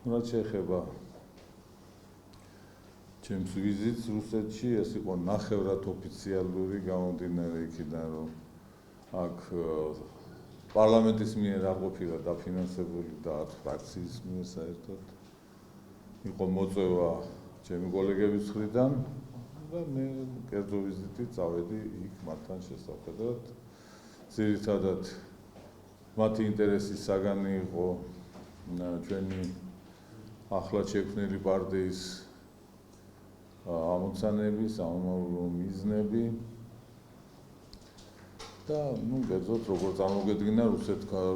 რაც შეეხება ჩემს ვიზიტს რუსეთში, ეს იყო ნახევრად ოფიციალური გამომდინარე იქიდან, რომ აქ პარლამენტის მიერ არ ყოფილა დაფინანსებული და არც ფრაქციის მიერ საერთოდ. იყო მოწვევა ჩემი კოლეგების მხრიდან და მე კერძო ვიზიტით წავედი იქ მათთან შესაძლებლად. ძირითადად მათი ინტერესის საგანი იყო ჩვენი ახლად შექმნილი პარტიის ამოცანები, სამომავლო მიზნები და კერძოდ როგორ წარმოგედგინა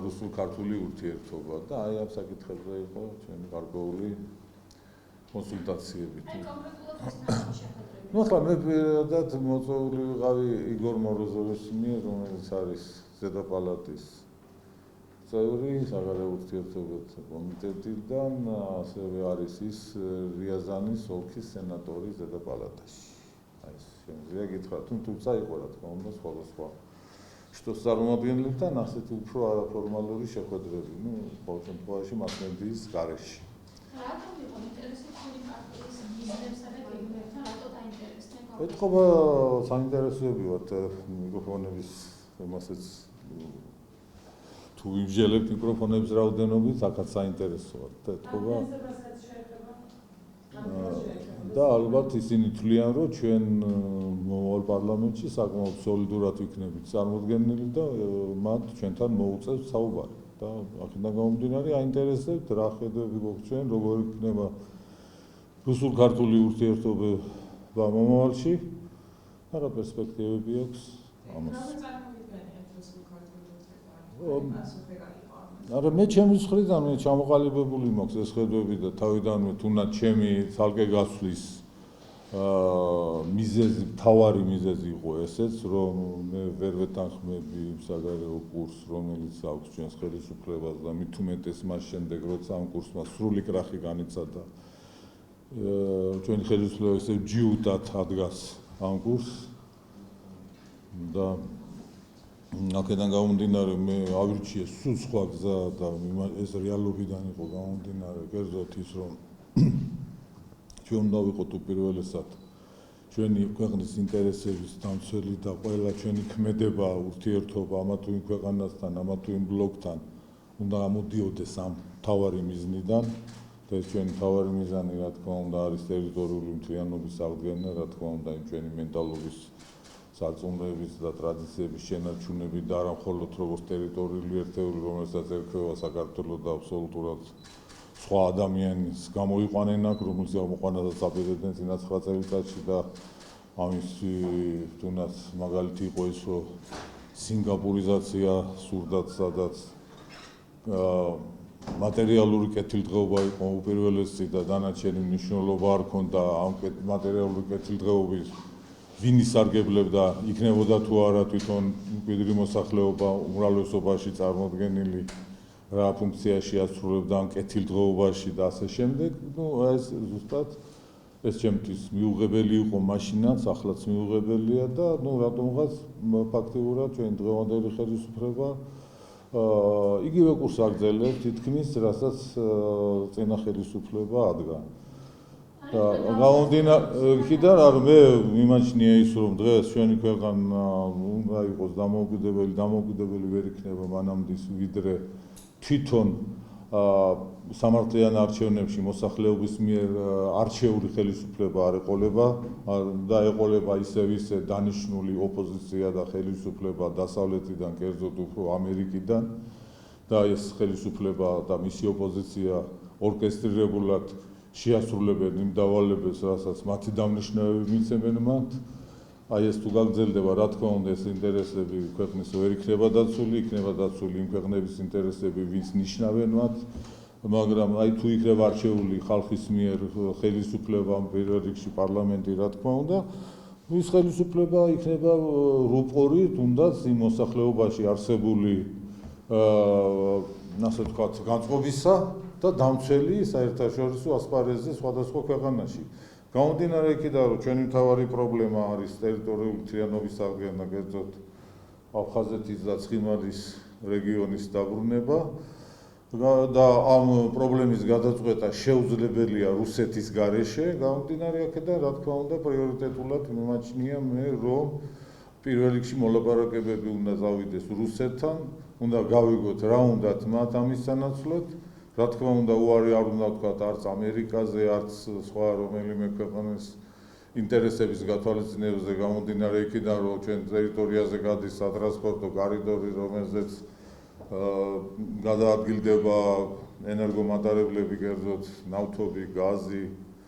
რუსულ-ქართული ურთიერთობა და აი ამ საკითხებზე იყო ჩვენი გარკვეული კონსულტაციები. ახლა მე პირადად მოწვეული ვიყავი იგორ მოროზოვის მიერ, რომელიც არის ზედა პალატის წევრი საგარეო ურთიერთობათა კომიტეტიდან, ასევე არის ის რიაზანის ოლქის სენატორი ზედა პალატაში. აი ეს შემიძლია გითხრათ, თუმცა იყო რა თქმა უნდა სხვადასხვა შტოს წარმომადგენლებთან ასეთი უფრო არაფორმალური შეხვედრები, ყოველ შემთხვევაში მასმედიის გარეშე. რატომ იყო ინტერესებული პარტიის მიზნებსა და გეგმებთან რატო დაინტერესდნენ? ეთქობა საინტერესოებივად მიკროფონების იმასაც თუ ვიმსჯელებთ მიკროფონების რაოდენობით, აქაც საინტერესოა და ეთქობა და ალბათ ისინი თვლიან, რომ ჩვენ მომავალ პარლამენტში საკმაოდ სოლიდურად ვიქნებით წარმოდგენილი და მათ ჩვენთან მოუწევთ საუბარი. და აქედან გამომდინარე აინტერესებთ რა ხედვები გვაქვს ჩვენ, როგორ იქნება რუსულ-ქართული ურთიერთობა მომავალში, რა პერსპექტივები აქვს ამას. არა მე ჩემის მხრიდან მე ჩამოყალიბებული მაქვს ეს ხედვები და თავიდანვე თუნდაც ჩემი ცალკე გასვლის მიზეზი, მთავარი მიზეზი იყო ესეც, რომ მე ვერ ვეთანხმები საგარეო კურსს, რომელიც აქვს ჩვენს ხელისუფლებას და მით უმეტეს მას შემდეგ, როცა ამ კურსმა სრული კრახი განიცადა. ჩვენი ხელისუფლება ისევ ჯიუტად ადგას ამ კურსს და აქედან გამომდინარე მე ავირჩიე სულ სხვა გზა და ეს რეალობიდან იყო გამომდინარე, კერძოდ ის რომ ჩვენ უნდა ვიყოთ უპირველესად ჩვენი ქვეყნის ინტერესების დამცველი და ყველა ჩვენი ქმედება, ურთიერთობა ამა თუ იმ ქვეყანასთან, ამა თუ იმ ბლოკთან უნდა გამოდიოდეს ამ მთავარი მიზნიდან და ეს ჩვენი მთავარი მიზანი რა თქმა უნდა არის ტერიტორიული მთლიანობის აღდგენა, რა თქმა უნდა იმ ჩვენი მენტალობის სარწმუნოების და ტრადიციების შენარჩუნები და არა მხოლოდ როგორც ტერიტორიული ერთეული, რომელსაც ერქმევა საქართველო და აბსოლუტურად სხვა ადამიანის გამოიყვანენ აქ, რომელიც გამოყვანადაც აპირებდნენ წინა 9 წელიწადში და ამის თუნდაც მაგალითი იყო ის, რომ სინგაპურიზაცია სურდათ, სადაც მატერიალური კეთილდღეობა იყო უპირველესი და დანარჩენი მნიშვნელობა არ ჰქონდა ამ მატერიალური კეთილდღეობის ვინ ისარგებლებდა, იქნებოდა თუ არა თვითონ მკვიდრი მოსახლეობა უმრავლესობაში წარმოდგენილი რა ფუნქციაში ასრულებდა ამ კეთილდღეობაში და ასე შემდეგ. ეს ზუსტად ეს ჩემთვის მიუღებელი იყო მაშინაც, ახლაც მიუღებელია და რატომღაც ფაქტიურად ჩვენი დღევანდელი ხელისუფლება იგივე კურსს აგრძელებს თითქმის, რასაც წინა ხელისუფლება ადგა. გამომდინარე, რომ მე მიმაჩნია ის, რომ დღეს ჩვენი ქვეყანა უნდა იყოს დამოუკიდებელი ვერ იქნება მანამდე ვიდრე თვითონ სამართლიან არჩევნებში მოსახლეობის მიერ არჩეული ხელისუფლება არ ეყოლება და ეყოლება ისე დანიშნული ოპოზიცია და ხელისუფლება დასავლეთიდან, კერძოდ უფრო ამერიკიდან და ეს ხელისუფლება და მისი ოპოზიცია ორკესტრირებულად შეასრულებენ იმ დავალებებს, რასაც მათი დამნაშავეები მიცემენ მათ. აი ეს თუ გაგრძელდება, რა თქმა უნდა, ეს ინტერესები ქვეყნის ვერ იქნება დაცული, იქნება დაცული იმ ქვეყნების ინტერესები, ვინც ნიშნავენ მათ, მაგრამ აი თუ იქნება არჩეული ხალხის მიერ ხელისუფლება, პირველ რიგში პარლამენტი, რა თქმა უნდა, ის ხელისუფლება იქნება რუპორი თუნდაც იმ მოსახლეობაში არსებული ასე ვთქვათ, განწყობისა და დამცველი საერთაშორისო ასპარეზზე სხვადასხვა ქვეყანაში. გამომდინარე იქიდან, რომ ჩვენი მთავარი პრობლემა არის ტერიტორიული მთლიანობის აღდგენა, კერძოდ აფხაზეთის და ცხინვალის რეგიონის დაბრუნება და ამ პრობლემის გადაწყვეტა შეუძლებელია რუსეთის გარეშე, გამომდინარე აქედან, რა თქმა უნდა, პრიორიტეტულად მიმაჩნია მე, რომ პირველ რიგში მოლაპარაკებები უნდა წავიდეს რუსეთთან, უნდა გავიგოთ რა უნდათ მათ ამის სანაცვლოდ, რა თქმა უნდა, უარი არ უნდა ვთქვათ არც ამერიკაზე, არც სხვა რომელიმე ქვეყნის ინტერესების გათვალისწინებაზე გამომდინარე იქიდან, რომ ჩვენ ტერიტორიაზე გადის სატრანსპორტო კორიდორი, რომელზეც გადაადგილდება ენერგომატარებლები, კერძოდ ნავთობი, გაზი,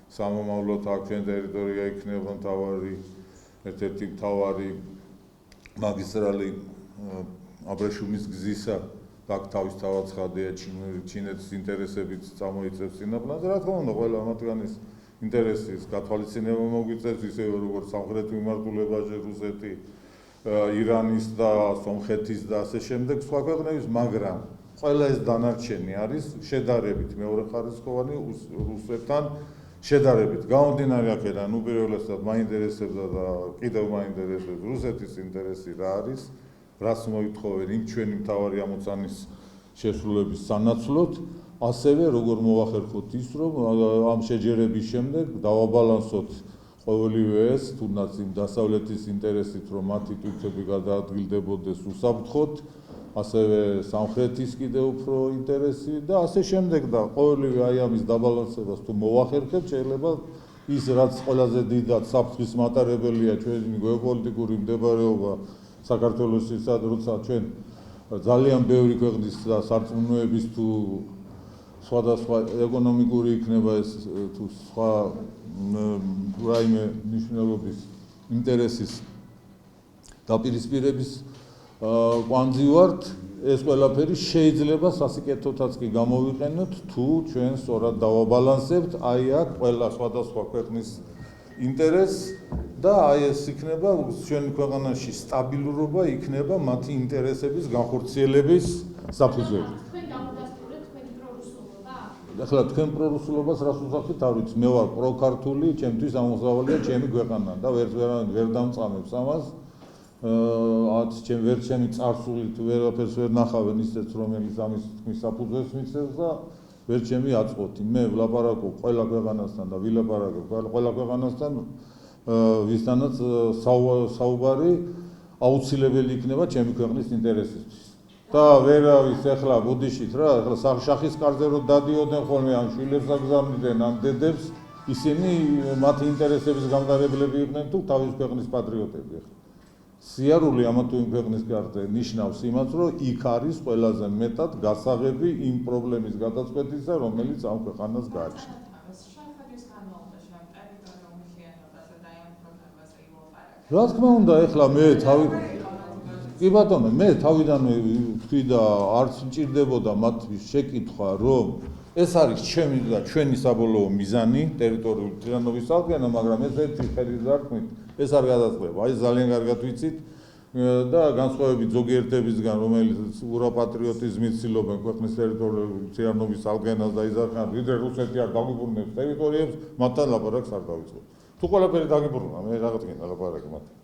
სამომავლოდ აქ ჩვენ ტერიტორია იქნება მთავარი, ერთ-ერთი მთავარი მაგისტრალი აბრეშუმის გზისა, აქ თავისთავად ცხადია ჩინეთის ინტერესებით წამოიწევს წინაპრად, რა თქმა უნდა, ყველა მათგანის ინტერესის გათვალისწინება მოგვიწევს, ისევე როგორც სამხრეთ მიმართულებაზე რუსეთი, ირანის და სომხეთის და ასე შემდეგ სხვა ქვეყნების, მაგრამ ყველა ეს დანარჩენი არის შედარებით მეორეხარისხოვანი რუსეთთან შედარებით. გამომდინარე აქედან, უპირველესად მაინტერესებდა და კიდევ მაინტერესებს რუსეთის ინტერესი რა არის, რას მოითხოვენ იმ ჩვენი მთავარი ამოცანის შესრულების სანაცვლოდ, ასევე როგორ მოვახერხოთ ის, რომ ამ შეჯერების შემდეგ დავაბალანსოთ ყოველივე ეს, თუნდაც იმ დასავლეთის ინტერესით, რომ მათი თვითები გადაადგილდებოდეს უსაფრთხოდ, ასევე სამხრეთის კიდევ უფრო ინტერესი და ასე შემდეგ და ყოველივე აი ამის დაბალანსებას თუ მოვახერხებთ, შეიძლება ის რაც ყველაზე დიდად საფრთხის მატარებელია ჩვენი გეოპოლიტიკური მდებარეობა საქართველოსისა, როცა ჩვენ ძალიან ბევრი ქვეყნის და სარწმუნოების თუ სხვადასხვა ეკონომიკური იქნება ეს თუ სხვა რაიმე მნიშვნელობის ინტერესის დაპირისპირების კვანძი ვართ, ეს ყველაფერი შეიძლება სასიკეთოთაც კი გამოვიყენოთ, თუ ჩვენ სწორად დავაბალანსებთ აი აქ ყველა სხვადასხვა ქვეყნის ინტერესს და აი ეს იქნება ჩვენი ქვეყანაში სტაბილურობა იქნება მათი ინტერესების განხორციელების საფუძველი. ახლა თქვენ პრორუსულობას რას უძახით არ ვიცი, მე ვარ პროქართული, ჩემთვის ამოსავალია ჩემი ქვეყანა და ვერ დამწამებს ამას. ვერ ჩემი წარსულით ვერაფერს ვერ ნახავენ ისეთ, რომელიც ამის თქმის საფუძველს მისცემს და ვერ ჩემი აწყვეტი. მე ვლაპარაკობ ყველა ქვეყანასთან და ვილაპარაკებ ყველა ქვეყანასთან, ვისთანაც საუბარი აუცილებელი იქნება ჩემი ქვეყნის ინტერესისთვის. და ვერავის ახლა ბუდიშით რა, ახლა შახის კარზე რო დადიოდნენ ხოლმე ან შვილებს აგზავნიდნენ ან დედებს, ისინი მათი ინტერესების გამტარებლები იყვნენ თუ თავის ქვეყნის პატრიოტები ახლა. სიარული ამა თუ იმ ქვეყნის კარზე ნიშნავს იმას, რომ იქ არის ყველაზე მეტად გასაღები იმ პრობლემის გადაწყვეტისა, რომელიც ამ ქვეყანას გააჩნია. რა თქმა უნდა, ახლა მე კი ბატონო, მე თავიდანვე ვთქვი და არც მჭირდებოდა მათთვის შეკითხვა, რომ ეს არის ჩემი და ჩვენი საბოლოო მიზანი ტერიტორიული თლიანობის აღდგენა, მაგრამ ეს ერთი ხელის დარტყმით ეს არ გადაწყდება. აი ძალიან კარგად ვიცით და განსხვავებით ზოგიერთებისგან, რომელიც ურაპატრიოტიზმით ცდილობენ ქვეყნის ტერიტორიული თლიანობის აღდგენას და იზარხან, ვიდრე რუსეთი არ დაგიბრუნებს ტერიტორიებს, მათთან ლაპარაკს არ დავიწყებ. თუ ყველაფერი დაგიბრუნა, მე რაღაცა ლაპარაკი მათთან.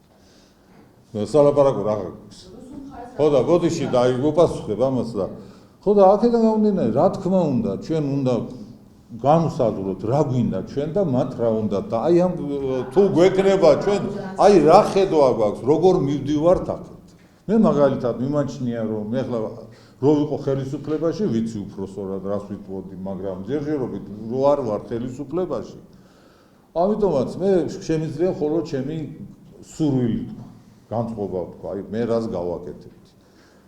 სალაპარაკო რა აქვს. ხო და ბოდიში და აი უპასუხებ ამას და ხო და აქედან გამომდინარე, რა თქმა უნდა, ჩვენ უნდა განვსაზღვროთ რა გვინდა ჩვენ და მათ რა უნდა და აი ამ თუ გვექნება ჩვენ აი რა ხედვა გვაქვს, როგორ მივდივართ აქეთ. მე მაგალითად მიმაჩნია, რომ მე ახლა რო ვიყო ხელისუფლებაში, ვიცი უფრო სწორად რას ვიტყოდი, მაგრამ ჯერჯერობით რო არ ვარ ხელისუფლებაში, ამიტომაც მე შემიძლია ხოლო ჩემი სურვილი განწყობა ვთქვა, აი მე რას გავაკეთებთ.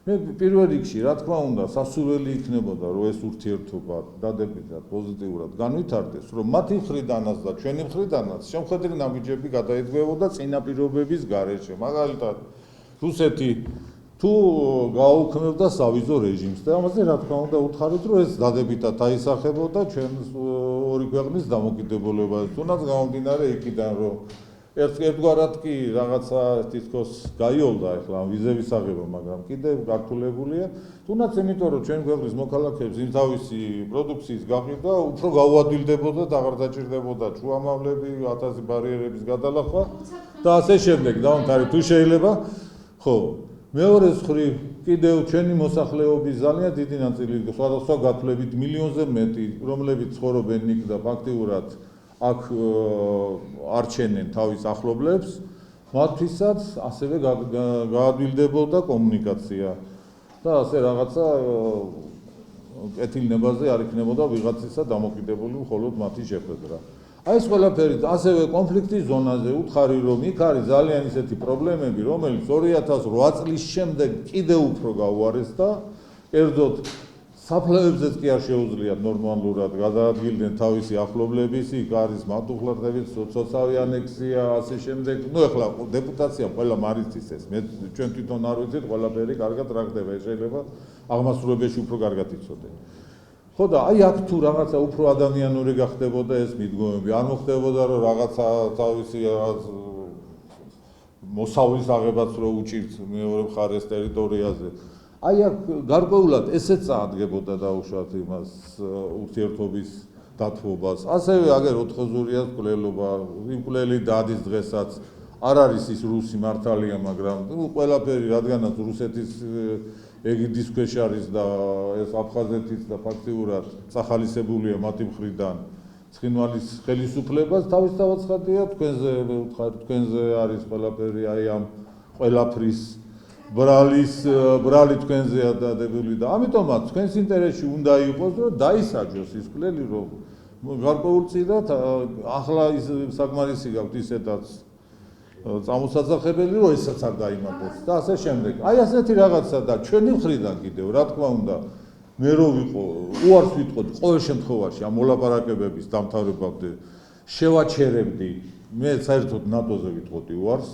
მე პირველ რიგში, რა თქმა უნდა, სასურველი იქნებოდა, რომ ეს ურთიერთობა დადებითად, პოზიტიურად განვითარდეს, რომ მათი მხრიდანაც და ჩვენი მხრიდანაც შემხედრე ნაბიჯები გადაეძღვებოდა წინაპირობების გარეშე. მაგალითად, რუსეთი თუ გააუქმებდა სავიზო რეჟიმს და ამაზე რა თქმა უნდა უთხარით, რომ ეს დადებითად აისახებოდა ჩვენს ორი ქვეყნის დამოკიდებულებაზე. თუნდაც გამომდინარე იქიდან, რომ ერთგვარად კი რაღაცა თითქოს გაიოლდა ახლა ამ ვიზების აღება, მაგრამ კიდევ გართულებულია. თუნდაც იმიტომ, რომ ჩვენ ქვეყნის მოქალაქეებს იმ თავისი პროდუქციის გაყიდვა უფრო გაუადვილდებოდა და აღარ დაჭირდებოდა შუამავლები, 1000 ბარიერების გადალახვა და ასე შემდეგ. დავამთავრე თუ შეიძლება, ხო, მეორე მხრივ კიდევ ჩვენი მოსახლეობის ძალიან დიდი ნაწილი სხვადასხვა გათვლებით მილიონზე მეტი, რომლებიც ცხოვრობენ იქ და ფაქტიურად აქ არჩენენ თავის ახლობლებს, მათთვისაც ასევე გაადვილდებოდა კომუნიკაცია და ასე რაღაცა კეთილნებაზე არ იქნებოდა ვიღაცისა დამოკიდებული მხოლოდ მათი შეხვედრა. Აი ეს ყველაფერი ასევე კონფლიქტის ზონაზე უთხარი რომ იქ არის ძალიან ისეთი პრობლემები, რომელიც 2008 წლის შემდეგ კიდევ უფრო გაუარესდა, კერძოდ საფლავებზეც კი არ შეუძლიათ ნორმალურად გადაადგილდნენ თავისი ახლობლების, იქ არის მართლმსაჯულების სოციალური ანექსია, ასე შემდეგ. ნუ ეხლა დეპუტაცია ყველა მარიცის ეს, ჩვენ თვითონ არ ვიცით ყველაფერი კარგად რა ხდება, შეიძლება აღმასრულებელში უფრო კარგად იცოდეთ. ხო და აი აქ თუ რაღაცა უფრო ადამიანური გახდებოდა ეს მიდგომები, არ მოხდებოდა რომ რაღაცა თავისი მოსავლის აღებაც რო უჭირთ მეორე მხარეს ტერიტორიაზე. Აი აქ გარკვეულად ესეც წაადგებოდა დაუშვათ იმას ურთიერთობის დათბობას. ასევე აგერ ოთხოზურიას მკვლელობა, იმ მკვლელი დადის დღესაც არ არის ის რუსი მართალია, მაგრამ ყველაფერი რადგანაც რუსეთის ეგიდის ქვეშ არის და ეს აფხაზეთის და ფაქტიურად წახალისებულია მათი მხრიდან ცხინვალის ხელისუფლებას თავისთავად ცხადია თქვენზე არის ყველაფერი აი ამ ყველაფრის ბრალი თქვენზეა დადებული და ამიტომაც თქვენს ინტერესში უნდა იყოს რომ დაისაჯოს ის მკვლელი რომ გარკვეულწილად ახლა ის საკმარისი გაქვთ ისედაც წამოსაცახებელი რომ ესაც არ დაიმატოს და ასე შემდეგ. აი ასეთი რაღაცა და ჩვენი მხრიდან კიდევ რა თქმა უნდა მე რო ვიყო უარს ვიტყოდი ყოველ შემთხვევაში ამ მოლაპარაკებების დამთავრებამდე შევაჩერებდი მე საერთოდ ნატოზე ვიტყოდი უარს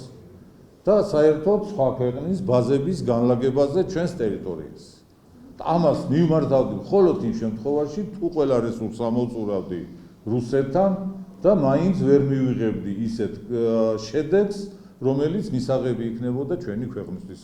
და საერთოდ სხვა ქვეყნის ბაზების განლაგებაზე ჩვენს ტერიტორიაზე. ამას მივმართავდი მხოლოდ იმ შემთხვევაში თუ ყველა რესურსს ამოვწურავდი რუსეთთან და მაინც ვერ მივიღებდი ისეთ შედეგს, რომელიც მისაღები იქნებოდა ჩვენი ქვეყნისთვის.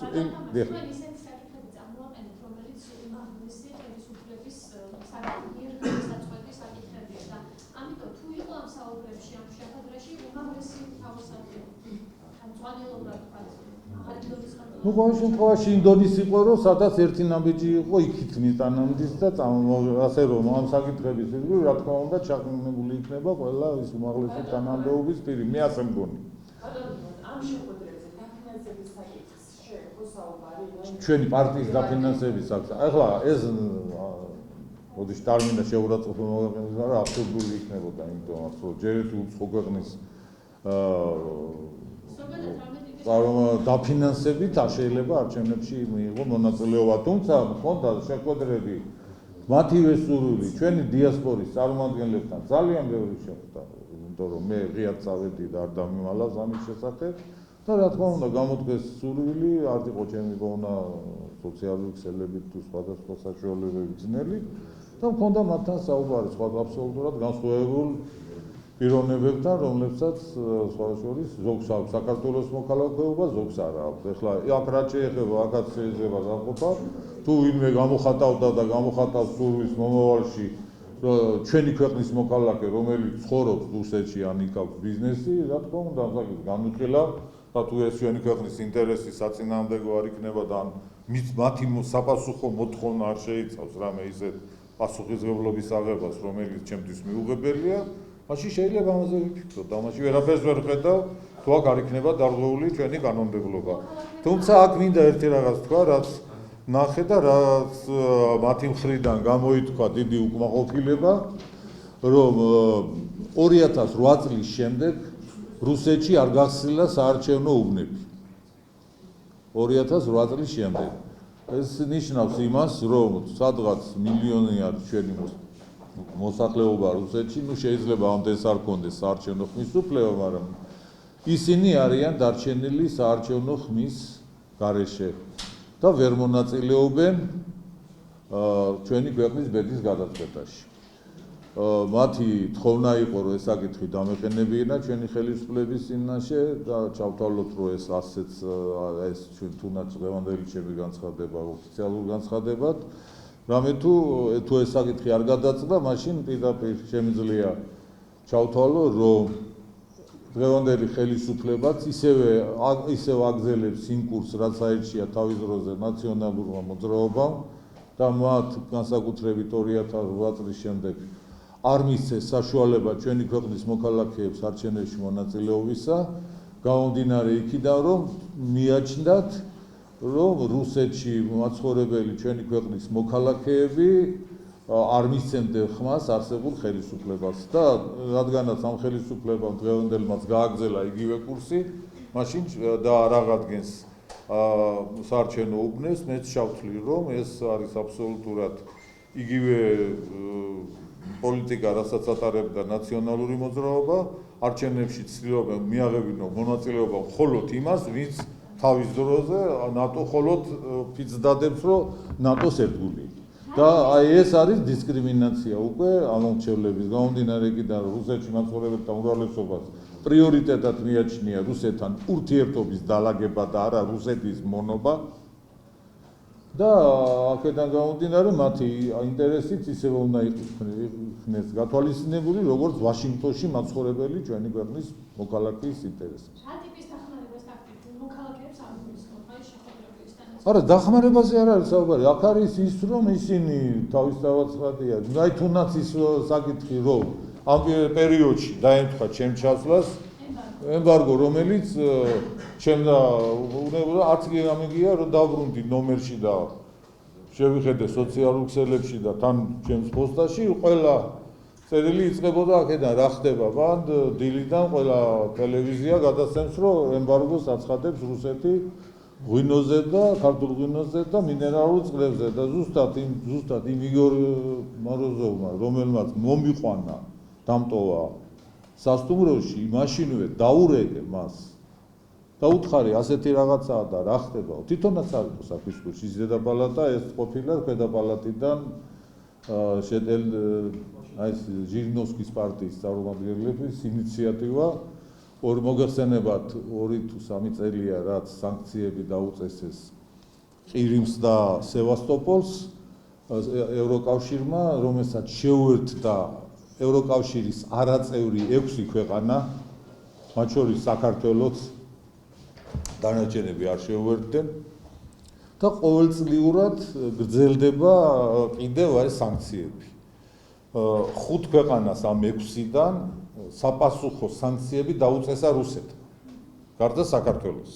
Ну, ყოველ შემთხვევაში ინდონის იყო, რომ სადაც ერთი ნაბიჯი იყო, იქით მიტანამდის და ასე რომ ამ საკითხების ირგვლივ რა თქმა უნდა ჩაყენებული იქნება ყველა ის უმაღლესი თანამდებობის პირი. მე ასე მგონი. ამ შეხვედრებზე დაფინანსების საკითხს შეეძლო საუბარი? ჩვენი პარტიის დაფინანსების საკითხი. ახლა ეს მოდი ტერმინა შეურაცხყოფა მოგაკეთოს, მაგრამ აბსურდული იქნებოდა, იმიტომ რომ ჯერ ერთი უცხო ქვეყნის დაფინანსებით არ შეიძლება არჩევნებში მიიღო მონაწილეობა, თუმცა მქონდა შეხვედრები მათივე სურვილი ჩვენი დიასპორის წარმომადგენლებთან ძალიან ბევრი შეხვდა, იმიტომ რომ მე ღიად წავედი და არ დამიმალავს ამის შესახებ და რა თქმა უნდა გამოდგეს სურვილი, არ იყო ჩემი გონა სოციალური ქსელებით თუ სხვადასხვა საშუალებები ძნელი და მქონდა მათთან საუბარი სხვა აბსოლუტურად განსხვავებულ პიროვნებებთან, რომლებსაც სხვა შორის ზოგს აქვს საქართველოს მოქალაქეობა, ზოგს არ აქვს. ეხლა აქ რაც შეეხება, აქაც შეიძლება გაყოფა, თუ ვინმე გამოხატავდა და გამოხატავს სურვილს მომავალში, რომ ჩვენი ქვეყნის მოქალაქე, რომელიც ცხოვრობს რუსეთში ან იქ აქვს ბიზნესი, რა თქმა უნდა, ამ საკითხს განვიხილავ, და თუ ეს ჩვენი ქვეყნის ინტერესი საწინააღმდეგო არ იქნება და მათი საპასუხო მოთხოვნა არ შეიცავს რამე ისეთ პასუხისმგებლობის აღებას, რომელიც ჩემთვის მიუღებელია, მაშინ შეიძლება ამაზე ვიფიქროთ და მაშინ ვერაფერს ვერ ხედავ, თუ აქ არ იქნება დარღვეული ჩვენი კანონმდებლობა. თუმცა აქ მინდა ერთი რაღაც თქვა, რაც ნახე და რაც მათი მხრიდან გამოითქვა დიდი უკმაყოფილება, რომ 2008 წლის შემდეგ რუსეთში არ გახსნილა საარჩევნო უბნები. 2008 წლის შემდეგ. ეს ნიშნავს იმას, რომ სადღაც მილიონიად ჩვენი მოსახლეობა რუსეთში, ну შეიძლება ამდენს არ კონდეს საარჩევნო ხმის უფლება, მაგრამ ისინი არიან დარჩენილი საარჩევნო ხმის გარეშე და ვერ მონაწილეობენ ჩვენი ქვეყნის ბედის გადაწყვეტაში. მათი თხოვნა იყო, რომ ეს საკითხი დამეყენებინა ჩვენი ხელისუფლების წინაშე და ჩავთვალოთ, რომ ეს ასეც ეს ჩვენ თუნდაც დღევანდელი ჩემი განცხადება ოფიციალურ განცხადებად, რამე თუ ეს საკითხი არ გადაწყდა, მაშინ პირდაპირ შემიძლია ჩავთვალო, რომ დღევანდელი ხელისუფლებაც ისევ აგზელებს იმ კურსს, რაც აირჩია თავის დროზე ნაციონალურმა მოძრაობამ და მათ განსაკუთრებით 2008 წლის შემდეგ არ მისცეს საშუალება ჩვენი ქვეყნის მოქალაქეებს არჩევნებში მონაწილეობისა, გამომდინარე იქიდან, რომ მიაჩნდათ, რომ რუსეთში მაცხოვრებელი ჩვენი ქვეყნის მოქალაქეები არ მისცემდნენ ხმას არსებულ ხელისუფლებას და რადგანაც ამ ხელისუფლებამ დღევანდელმაც გააგზელა იგივე კურსი, მაშინ და არ აღადგენს საარჩევნო უბნეს, მეც შავთვლი, რომ ეს არის აბსოლუტურად იგივე პოლიტიკა, რასაც ატარებდა ნაციონალური მოძრაობა, არჩევნებში ცდილობენ მიაღებინონ მონაწილეობა მხოლოდ იმას, ვინც თავის დროზე ნატო მხოლოდ ფიცდადებს, რომ ნატოს ერთგული. და აი ეს არის დისკრიმინაცია უკვე ამომრჩევლების გამომდინარე იქიდან, რომ რუსეთში მაცხოვრებელთა უმრავლესობას პრიორიტეტად მიაჩნია რუსეთთან ურთიერთობის დალაგება და არა რუსეთის მონობა. და აქედან გამომდინარე, მათი ინტერესიც ისევე უნდა იქნეს გათვალისწინებული, როგორც ვაშინგტონში მაცხოვრებელი ჩვენი ქვეყნის მოქალაქის ინტერესი. რა ტიპის დახმარებას დაგჭირთ მოქალაქეებს არ გულისხმობ, აი შეხვედრებისთან? არა, დახმარებაზე არ არის საუბარი. აქ არის ის, რომ ისინი თავისთავად ხმადია. აი თუნდაც ის საკითხი, რომ ამ პერიოდში დაემთხვა ჩემ ჩასვლას ემბარგო, რომელიც ჩემდა უნებოდა არც კი გამიგია, რომ დავბრუნდი ნომერში და შევიხედე სოციალურ ქსელებში და თან ჩემს პოსტაში ყველა წერილი იწყებოდა აქედან რა ხდება ბანდ დილიდან ყველა ტელევიზია გადასცემს, რომ ემბარგოს აცხადებს რუსეთი ღვინოზე და ქართულ ღვინოზე და მინერალურ წყლებზე და ზუსტად იმ იგორ მოროზოვმა, რომელმაც მომიყვანა დამტოვა სასტუმროში, მაშინვე დაურეკე მას და უთხარი ასეთი რაღაცაა და რა ხდება. თვითონაც არ იყო საფისკოში ის დედაპალატა, ეს ყოფილა ქვედაპალატიდან აი ჟირინოვსკის პარტიის წარმომადგენლების ინიციატივა მოგეხსენებათ 2 თუ 3 წელია რაც სანქციები დაუწესეს ყირიმს და სევასტოპოლს ევროკავშირმა, რომელსაც შეუერთდა ევროკავშირის არაწევრი 6 ქვეყანა, მათ შორის საქართველოც დანარჩენები არ შეუერთდნენ და ყოველწლიურად გრძელდება კიდევ არის სანქციები. 5 ქვეყანას ამ 6-დან საპასუხო სანქციები დაუწესა რუსეთმა, გარდა საქართველოს.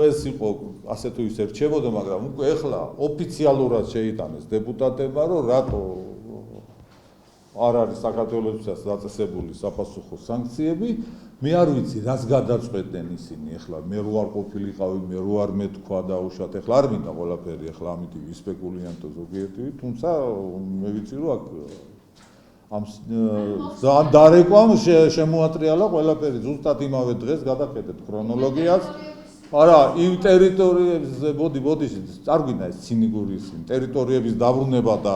ეს იყო ასე თუ ისე რჩებოდა, მაგრამ უკვე ეხლა ოფიციალურად შეიტანეს დეპუტატებმა, რომ რატო არ არის საქართველოსთვის დაწესებული საპასუხო სანქციები. მე არ ვიცი, რას გადაწყვეტენ ისინი. ეხლა მე რო არ ყოფილიყავი, მე რო არ მეთქვა და უშუალოდ ეხლა არ მინდა ყველაფერი ეხლა ამით ვისპეკულიანტო ზოგიერთი, თუმცა მე ვიცი, რომ აქ ამ დარეკვამ შემოატრიალა ყველაფერი. ზუსტად იმავე დღეს გადახედეთ ქრონოლოგიას. არა, იმ ტერიტორიებზე მოდი, წარგვინა ეს ცინიკური ისინი ტერიტორიების დაბრუნება და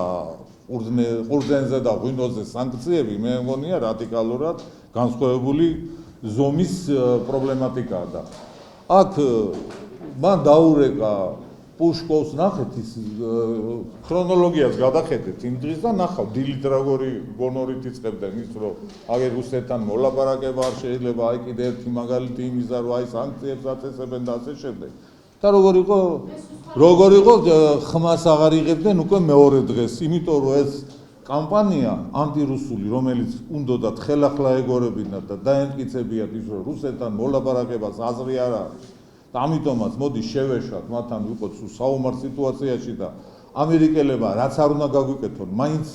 ყურძენზე და ღვინოზე სანქციები, მე მგონია რადიკალურად განსხვავებული ზომის პრობლემატიკაა და აქ მან დაურეკა პუშკოვს ნახეთ ის ქრონოლოგიას გადახედეთ იმ დღის და ნახავ დილით როგორი გონორით იწყებდნენ ის რომ აგერ რუსეთთან მოლაპარაკება არ შეიძლება, აი კიდე ერთი მაგალითი იმისა რომ აი სანქციებს აწესებენ და ასე შემდეგ. და როგორ იყო ხმას აღარ იღებდნენ უკვე მეორე დღეს, იმიტომ რომ ეს კამპანია ანტირუსული, რომელიც უნდათ ხელახლა ეგორებინათ და დაემტკიცებიათ ის რომ რუსეთთან მოლაპარაკებას აზრი არ არის. და ამიტომაც მოდი შევეშვათ მათთან ვიყოთ საომარ სიტუაციაში და ამერიკელებმა რაც არ უნდა გაგვიკეთონ, მაინც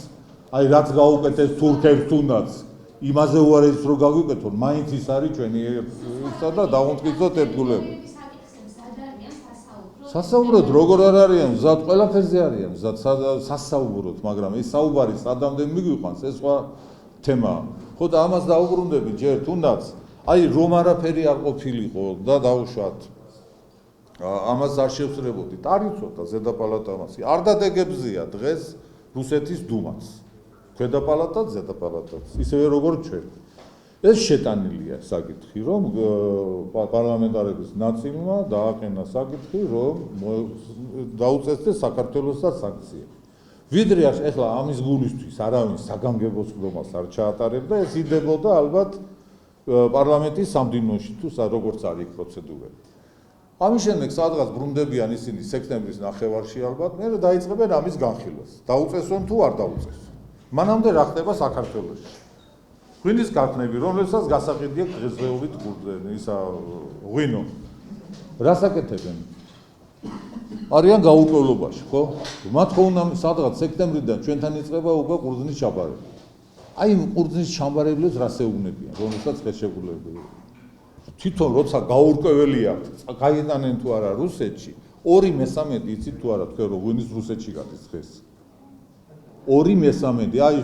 აი რაც გაუკეთეს თურქებს თუნდაც იმაზე უარეს რომ გაგვიკეთონ, მაინც ის არის ჩვენი ისა და დავუმტკიცოთ ერთგულება. სასაუბროდ როგორ არ არიან, მზად ყველაფერზე არიან, მზად სასაუბროდ, მაგრამ ეს საუბარი სადამდე მიგვიყვანს, ეს სხვა თემაა. ხო და ამას დაუბრუნდები ჯერ თუნდაც, აი რომ არაფერი არ ყოფილიყო და დაუშვათ. ამას არ შევსწრებოდით, არ იცოდა ზედაპალატამას. არ დადეგებზია დღეს რუსეთის დუმაც. ქვედაპალატაც, ზედაპალატაც, ისევე როგორც ჩვენ. ეს შეტანილია საკითხი, რომ პარლამენტარების ნაწილმა დააყენა საკითხი, რომ დაუწესდეს საქართველოსაც სანქციები. ვიდრე ეხლა ამის გულისთვის არავინ საგანგებო სხდომას არ ჩაატარებდა, ეს იდებოდა ალბათ პარლამენტის სამდივნოში თუ როგორც არის იქ პროცედურები. ამის შემდეგ სადღაც ბრუნდებიან ისინი სექტემბრის ნახევარში ალბათ, მე დაიწყებენ ამის განხილვას. დაუწესონ თუ არ დაუწესონ. მანამდე რა ხდება საქართველოში? ღვინის ქარხნები, რომლებსაც გასაყიდია დღესდღეობით ღვინო. რას აკეთებენ? არიან გაურკვევლობაში, ხო? მათ ხო უნდა სადღაც სექტემბრიდან ჩვენთან იწყება უკვე ყურძნის ჩაბარება. აი ყურძნის ჩამბარებლებს რას ეუბნებიან, რომელსაც ხელშეკრულებული. თვითონ როცა გაურკვეველი აქვთ, გაიტანენ თუ არა რუსეთში, 2/3 იცით თუ არა თქვენ რომ ღვინის რუსეთში გადის დღეს. 2/3 აი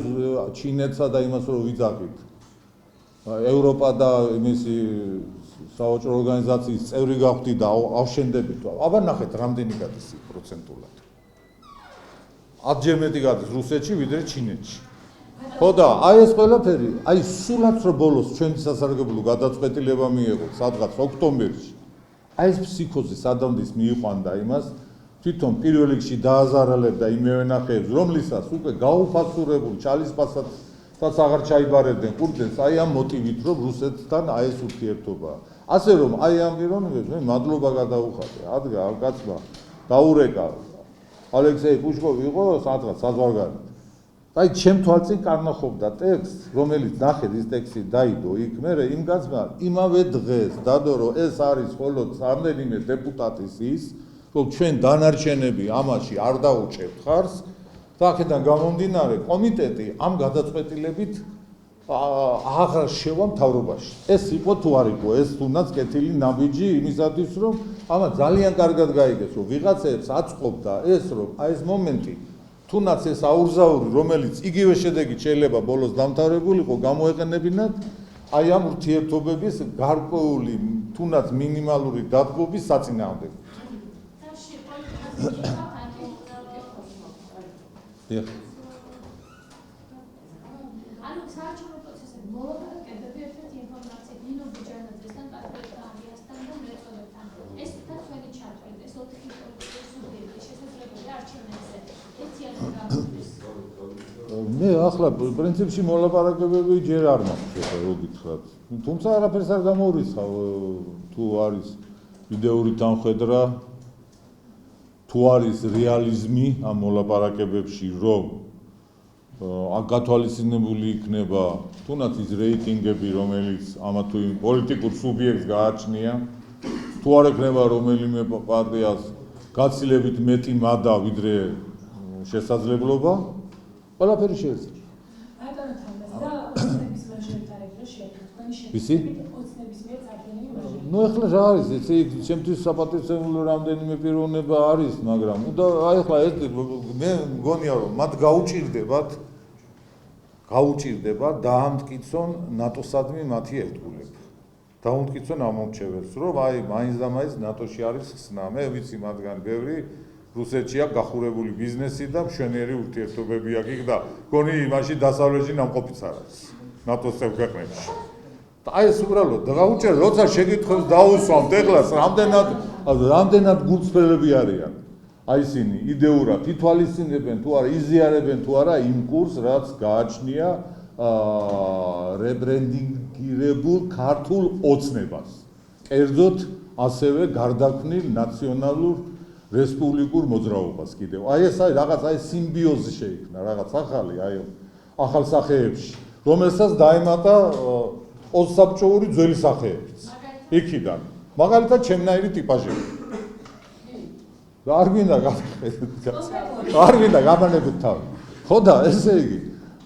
ჩინეთსა და იმას რომ ვიძახით. ევროპა და იმისი საოჭრო ორგანიზაციის წევრი გავხდი და ავშენდებით. აბა ნახეთ რამდენი გადის პროცენტულად. 10-ჯერ მეტი გადის რუსეთში ვიდრე ჩინეთში. ხო და აი ეს ყველაფერი, აი სულაც რო ბოლოს ჩვენი სასარგებლო გადაწყვეტილება მიიღოთ სადღაც ოქტომბერში. აი ეს ფსიქოზი სადამდის მიიყვანდა იმას, თვითონ პირველ რიგში დააზარალებდა იმ მევენახეებს, რომლისას უკვე გაუფასურებული ჩალისპასაც აღარ ჩაიბარებდნენ ყურძენს, აი ამ მოტივით, რომ რუსეთთან აი ეს ურთიერთობაა. ასე რომ აი ამ პიროვნებებს მე მადლობა გადაუხადე, ადგა ამ კაცმა დაურეკა ალექსეი პუშკოვი იყო სადღაც საზღვარგარეთ. აი ჩემ თვალწინ კარნახობდა ტექსტს, რომელიც ნახეთ ის ტექსტი დაიდო იქ, მე იმ კაცმა იმავე დღეს დადო რომ ეს არის მხოლოდ რამდენიმე დეპუტატის ის, რომ ჩვენ დანარჩენები ამაში არ დაუჭერთ ხარს, და აქედან გამომდინარე კომიტეტი ამ გადაწყვეტილებით აღარ შევა მთავრობაში. ეს იყო თუ არ იყო, ეს თუნდაც კეთილი ნაბიჯი იმისათვის, რომ ამა ძალიან კარგად გაიგეს, რომ ვიღაცებს აწყობდა ეს, რომ აი ეს მომენტი თუნდაც ეს აურზაური, რომელიც იგივე შედეგით შეიძლება ბოლოს დამთავრებულიყო, გამოეყენებინათ აი ამ ურთიერთობების გარკვეული, თუნდაც მინიმალური დათბობის საწინააღმდეგო. ანუ საარჩევნო პროცესები მოლაპარაკებები ერთ-ერთი ინფორმაცია ნინო ბიჯანაძესთან, კატრინა ალიასთან და მეწოდებთან. ეს თქვენი ჩათვლით, ეს 4 პოლიტიკური სუბიექტი შესაძლებელია არჩევნებზე ერთიანად გამოდის. მე ახლა პრინციპში მოლაპარაკებები ჯერ არ მაქვს ახლა რო გითხრათ. თუმცა არაფერს არ გამოურიცხავ თუ არის იდეური თანხwebdriver თუ არის რეალიზმი ამ მოლაპარაკებებში, რომ გათვალისწინებული იქნება თუნდაც ის რეიტინგები, რომელიც ამა თუ იმ პოლიტიკურ სუბიექტს გააჩნია, თუ არ ექნება რომელიმე პარტიას გაცილებით მეტი მადა ვიდრე შესაძლებლობა, ყველაფერი შეეძლება. ბატონო თამაზ და ოცნების მაჟორიტარული შექმნილი შექმნილი ოცნების მიერ წარდგენილი მაჟორიტარი. ნუ ახლა რა არის ესე იგი ჩემთვის საპატივცემულო რამდენიმე პიროვნება არის, მაგრამ და აი ახლა ეს მე მგონია რომ მათ გაუჭირდება დაამტკიცონ ნატოსადმი მათი ერთგულება. დაამტკიცონ ამორჩეველს, რომ აი მაინც და მაინც ნატოში არის ხსნა. მე ვიცი მათგან ბევრი რუსეთშია გახურებული ბიზნესი და მშვენიერი ურთიერთობები აქვს და გონი იმაში დასავლეთში ნამყოფიც არ არის ნატოს წევრ ქვეყნებში. და აი ეს უბრალოდ გაუჭირდა, როცა შეკითხვებს დაუსვამთ ეხლას, რამდენად გულწრფელები არიან. აი ისინი იდეურად ითვალისწინებენ თუ არა, იზიარებენ თუ არა იმ კურსს, რაც გააჩნია რებრენდინგირებულ ქართულ ოცნებას. კერძოდ ასევე გარდაქმნილ ნაციონალურ რესპუბლიკურ მოძრაობას კიდევ. აი ეს არის რაღაც აი სიმბიოზი შეიქმნა, რაღაც ახალი აი ახალ სახეებში, რომელსაც დაემატა ოსაბჭოური ძველი სახეებიც. იქიდან. მაგალითად ჩემნაირი ტიპაჟები. არ გვინდა გამანებით თავი. ხო და ესე იგი,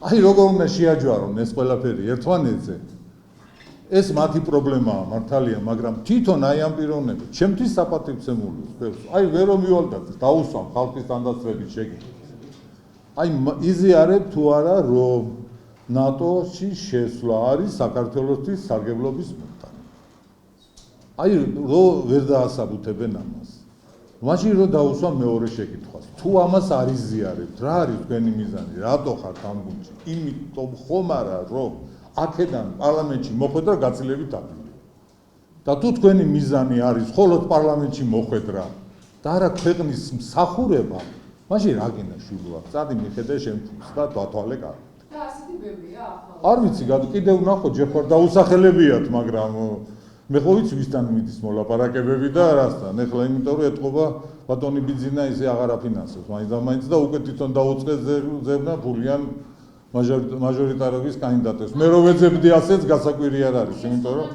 აი როგორ უნდა შეაჯვარონ ეს ყველაფერი ერთმანეთზე. ეს მათი პრობლემაა მართალია, მაგრამ თვითონ აი ამ პიროვნებებს, ჩემთვის საპატივცემული ხდება. აი ვერ მივალდათ, დაუსვამ ხალხის თანდასწრებით შეკითხვას. აი იზიარებ თუ არა, რომ ნატოში შესვლა არის საქართველოსთვის სარგებლობის მომთანი. აი რო ვერ დაასაბუთებენ ამას. მაშინ რო დაუსვამ მეორე შეკითხვას. თუ ამას არ იზიარებთ, რა არის თქვენი მიზანი? რატო ხართ ამ გუნდში? იმიტომ ხომ არა, რომ აქედან პარლამენტში მოხვედრა გაცილებით ადვილია. და თუ თქვენი მიზანი არის მხოლოდ პარლამენტში მოხვედრა და არა ქვეყნის მსახურება, მაშინ რა გინდა შუბლა? წადი მიხედე შემთხვევას და დათვალე კარგად. და ასეთი არ ვიცი, კიდევ ვნახოთ, ჯერ ხარ დაუსახელებიათ, მაგრამ მე ხო ვიცი ვისთან მიდის მოლაპარაკებები და რასთან. ეხლა იმიტომ რომ ეთყობა ბატონი ბიძინა ისე აღარ აფინანსებს მაინც და უკვე თვითონ დაუწყეს ზებნა ფულიან მაჟორიტარობის კანდიდატებს. მე რო ვეძებდი ასეც გასაკვირი არ არის, იმიტომ რომ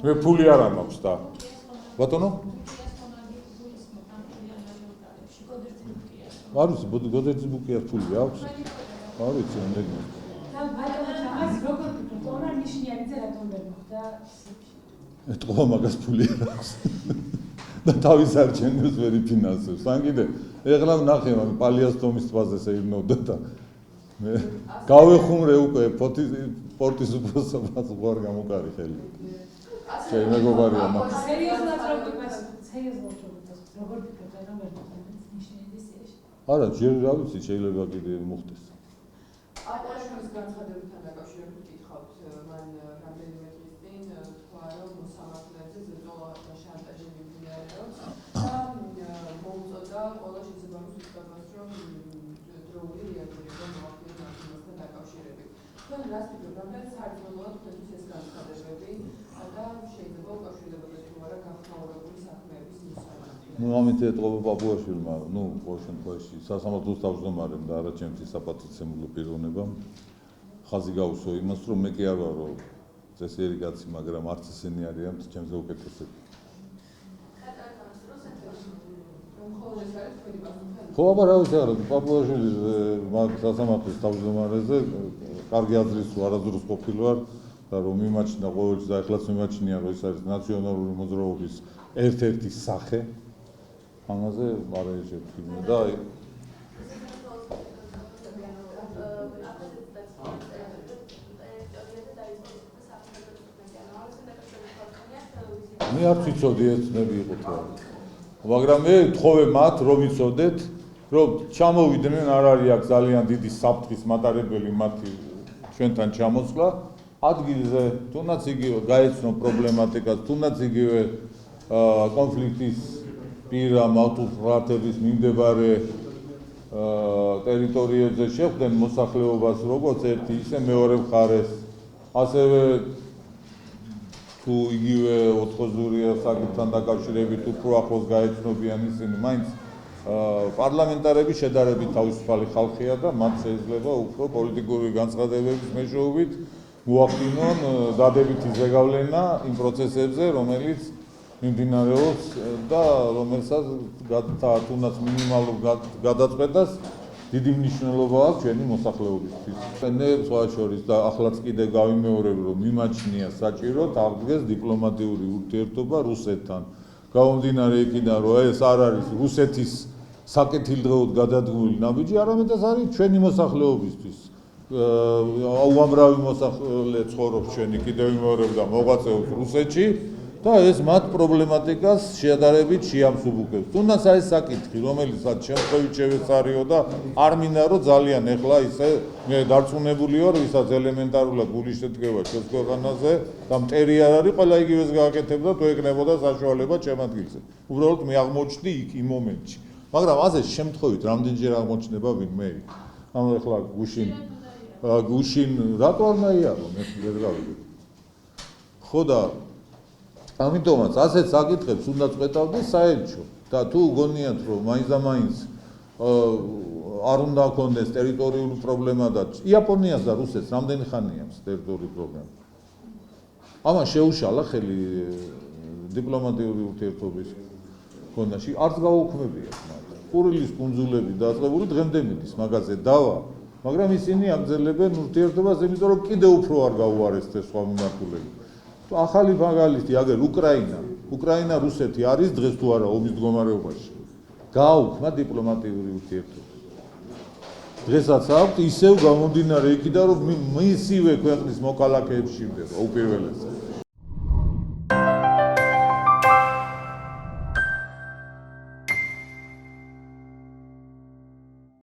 მე ფული არ მაქვს და ბატონო არ ვიცი, გოდერძი ბუკია ფული აქვს. არ ვიცი, ამდენი. და ბატონო, ამას როგორ ვფიქრობ? რა ნიშნიანი ზე რატომ ვერ მოხდა? ეთყობა მაგას ფული არ აქვს. და თავის არჩევნებს ვერ იფინანსებს. ან კიდე ეხლა ვნახე, რომ პალიას თომის ტბაზე შეირნობდა და მე გავეხუმრე უკვე სპორტის უფროსობას უარ გამოკარი ხელი. შენ მეგობარია მაგ. სერიოზულად როგორ ვფიქრობ, რომ ვერ მოხდა ნიშნიანი სიაში? არა, ჯერ რა ვიცი, შეიძლება კიდე მოხდეს. ატაშის განცხადებებთან დაკავშირებით ვკითხავთ, მან რამდენიმე დღის წინ თქვა, რომ მოსამართლეებზე ზეწოლა და შანტაჟი მიმდინარეობს და მოუწოდა ყველა შესაბამის უსწრაფოს, რომ დროული რეაგირება მოახდინოს მასთან დაკავშირებით. თქვენ რას ფიქრობთ, რამდენად საერთოდ თქვენთვის ეს განცხადებები და შეიძლება უკავშირდებოდეს თუ არა გახმაურებული საქმეების მოსამართლეებით? ამით ეთყობა პაპუაშვილმა, ყოველ შემთხვევაში სასამართლოს თავმჯდომარემ და არა ჩემთვის საპატიცემულო პიროვნებამ ხაზი გაუსვა იმას, რომ მე კი არ ვარ წესიერი კაცი, მაგრამ არც ისინი არიან ჩემზე უკეთესები. ხო, აბა რა ვიცი, არა, პაპუაშვილი სასამართლოს თავმჯდომარეზე კარგი აზრის არასდროს ყოფილი ვარ და რომ მიმაჩნდა ყოველთვის და ახლაც მიმაჩნია, რომ ეს არის ნაციონალური მოძრაობის ერთ-ერთი სახე. ამაზე არ ეშეფქიმე და მე არ ვიცოდი ეს ნები იყო თქო. მაგრამ მე ვთხოვე მათ, რომ იცოდეთ, რომ ჩამოვიდნენ, არ არის აქ ძალიან დიდი საფრთხის მატარებელი მათი ჩვენთან ჩამოსვლა ადგილზე, თუნდაც იგივე გაეცნო პრობლემატიკას, თუნდაც იგივე კონფლიქტის პირა მავთულრათების მიმდებარე ტერიტორიებზე შეხვდნენ მოსახლეობას როგორც ერთი, ისე მეორე მხარეს. ასევე თუ იგივე ოთხოზურია საკითხთან დაკავშირებით უფრო ახლოს გაეცნობიან ისინი, მაინც პარლამენტარები შედარებით თავისუფალი ხალხია და მათ შეიძლება უფრო პოლიტიკური განცხადებების მეშვეობით მოახდინონ დადებითი ზეგავლენა იმ პროცესებზე, რომელიც მიმდინარეობს და რომელსაც თუნდაც მინიმალურ გადაწყვეტას დიდი მნიშვნელობა აქვს ჩვენი მოსახლეობისთვის. მე სხვა შორის და ახლაც კიდე გავიმეორებ, რომ მიმაჩნია საჭიროდ აღდგეს დიპლომატიური ურთიერთობა რუსეთთან. გამომდინარე იქიდან, რომ ეს არ არის რუსეთის საკეთილდღეოდ გადადგმული ნაბიჯი, არამედ ეს არის ჩვენი მოსახლეობისთვის. უამრავი მოსახლე ცხოვრობს ჩვენი კიდევ იმეორებ და მოღვაწეობს რუსეთში. და ეს მათ პრობლემატიკას შეადარებით შეამსუბუქებს. თუნდაც არის საკითხი, რომელიცაც შემთხვევით შევეცარიო და არ მინდა რომ ძალიან ეხლა ისე მე დარწმუნებული ვარ, ვისაც ელემენტარულად გული შედგება ჩვენს ქვეყანაზე და მტერი არ არის, ყველა იგივეს გააკეთებდა, თუ ეკნებოდა საშუალება ჩემ ადგილზე. უბრალოდ მე აღმოჩნდი იქ იმ მომენტში. მაგრამ ასე შემთხვევით რამდენჯერ აღმოჩნდება ვინმე იქ. ანუ ეხლა გუშინ რატო არ მაიარო მე ვერ გავიგე. ხო და ამიტომაც ასეთ საკითხებს უნდა წვეტავდი საელჩო და თუ გონიათ რომ მაინც და მაინც არ უნდა გქონდეს ტერიტორიული პრობლემა და იაპონიას და რუსეთს რამდენი ხანია აქვს ტერიტორიული პრობლემა. ამან შეუშალა ხელი დიპლომატიური ურთიერთობის გონაში არც გაუქმებიათ მათ. კურილის კუნძულები დაწყებული დღემდე მიდის მაგაზე დავა, მაგრამ ისინი აგრძელებენ ურთიერთობას, იმიტომ რომ კიდევ უფრო არ გაუარესდეს სხვა მიმართულებით. ახალი მაგალითი აგერ უკრაინა რუსეთი არის დღეს თუ არა ომის მდგომარეობაში. გააუქმა დიპლომატიური ურთიერთობა. დღესაც აქვს ისევ გამომდინარე იქიდან რომ მისივე ქვეყნის მოქალაქეებს შირდება უპირველესად.